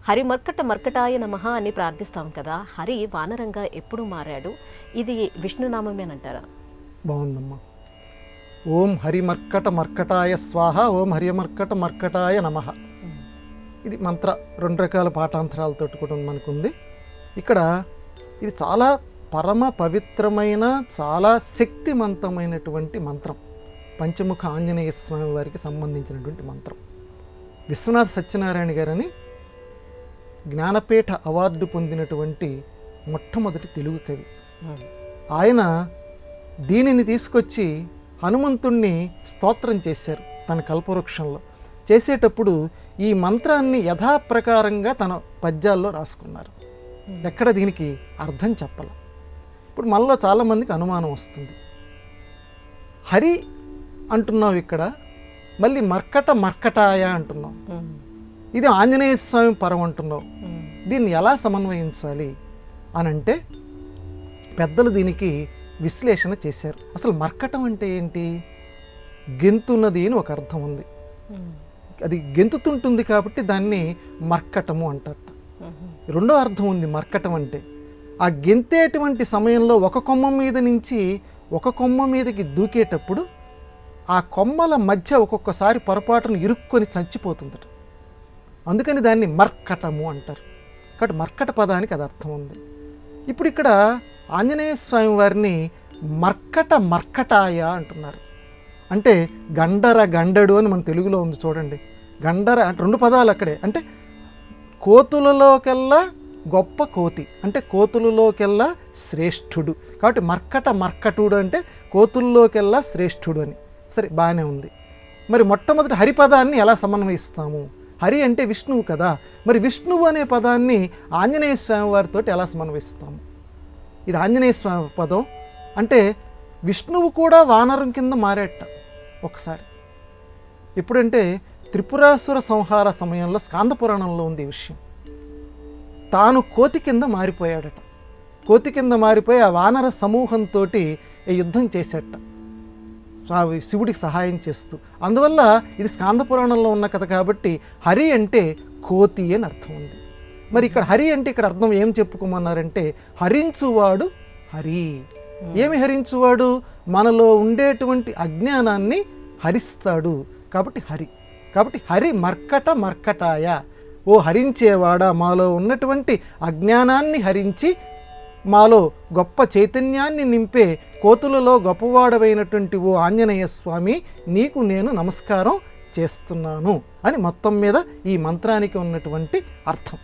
హరి మర్కట మర్కటాయ నమః అని ప్రార్థిస్తాం కదా, హరి వానరంగా ఎప్పుడు మారాడు? ఇది విష్ణునామమేనంటారా? బాగుందమ్మా. ఓం హరి మర్కట మర్కటాయ స్వాహ, ఓం హరి మర్కట మర్కటాయ నమః. ఇది మంత్ర 2 రకాల పాఠాంతరాలతో కూడా మనకుంది. ఇక్కడ ఇది చాలా పరమ పవిత్రమైన, చాలా శక్తివంతమైనటువంటి మంత్రం. పంచముఖ ఆంజనేయ స్వామి వారికి సంబంధించినటువంటి మంత్రం. విశ్వనాథ సత్యనారాయణ గారని జ్ఞానపీఠ అవార్డు పొందినటువంటి మొట్టమొదటి తెలుగు కవి. ఆయన దీనిని తీసుకొచ్చి హనుమంతుణ్ణి స్తోత్రం చేశారు తన కల్పవృక్షంలో. చేసేటప్పుడు ఈ మంత్రాన్ని యథాప్రకారంగా తన పద్యాల్లో రాసుకున్నారు. ఎక్కడ దీనికి అర్థం చెప్పాల. ఇప్పుడు మనలో చాలామందికి అనుమానం వస్తుంది, హరి అంటున్నావు ఇక్కడ, మళ్ళీ మర్కట మర్కటాయ అంటున్నావు, ఇది ఆంజనేయ స్వామి పరం అంటున్నావు, దీన్ని ఎలా సమన్వయించాలి అని అంటే పెద్దలు దీనికి విశ్లేషణ చేశారు. అసలు మర్కటం అంటే ఏంటి? గెంతున్నది అని ఒక అర్థం ఉంది. అది గెంతుతుంటుంది కాబట్టి దాన్ని మర్కటము అంటారట. రెండో అర్థం ఉంది మర్కటం అంటే, ఆ గెంతేటువంటి సమయంలో ఒక కొమ్మ మీద నుంచి ఒక కొమ్మ మీదకి దూకేటప్పుడు ఆ కొమ్మల మధ్య ఒక్కొక్కసారి పొరపాటును ఇరుక్కొని చచ్చిపోతుందట. అందుకని దాన్ని మర్కటము అంటారు. కాబట్టి మర్కట పదానికి అది అర్థం ఉంది. ఇప్పుడు ఇక్కడ ఆంజనేయ స్వామి వారిని మర్కట మర్కటాయ అంటున్నారు. అంటే గండర గండడు అని మన తెలుగులో ఉంది చూడండి. గండర అంటే 2 పదాలు అక్కడే. అంటే కోతులలోకెల్లా గొప్ప కోతి, అంటే కోతులలోకెల్లా శ్రేష్ఠుడు. కాబట్టి మర్కట మర్కటుడు అంటే కోతుల్లోకెల్లా శ్రేష్ఠుడు అని. సరే, బాగానే ఉంది. మరి మొట్టమొదటి హరిపదాన్ని ఎలా సమన్వయిస్తాము? హరి అంటే విష్ణువు కదా, మరి విష్ణువు అనే పదాన్ని ఆంజనేయ స్వామి వారితో ఎలా సమన్వయిస్తాము? ఇది ఆంజనేయ స్వామి పదం అంటే విష్ణువు కూడా వానరం కింద మారేట ఒకసారి. ఎప్పుడంటే త్రిపురాసుర సంహార సమయంలో స్కాంద పురాణంలో ఉంది ఈ విషయం. తాను కోతి కింద మారిపోయాడట. కోతి కింద మారిపోయి ఆ వానర సమూహంతో యుద్ధం చేసేట శివుడికి సహాయం చేస్తూ. అందువల్ల ఇది స్కాంద పురాణంలో ఉన్న కథ కాబట్టి హరి అంటే కోతి అని అర్థం ఉంది. మరి ఇక్కడ హరి అంటే ఇక్కడ అర్థం ఏం చెప్పుకోమన్నారంటే హరించువాడు హరి. ఏమి హరించువాడు? మనలో ఉండేటువంటి అజ్ఞానాన్ని హరిస్తాడు కాబట్టి హరి. కాబట్టి హరి మర్కట మర్కటాయ, ఓ హరించేవాడా, మాలో ఉన్నటువంటి అజ్ఞానాన్ని హరించి మాలో గొప్ప చైతన్యాన్ని నింపే కోతులలో గొప్పవాడవైనటువంటి ఓ ఆంజనేయ స్వామి, నీకు నేను నమస్కారం చేస్తున్నాను అని మొత్తం మీద ఈ మంత్రానికి ఉన్నటువంటి అర్థం.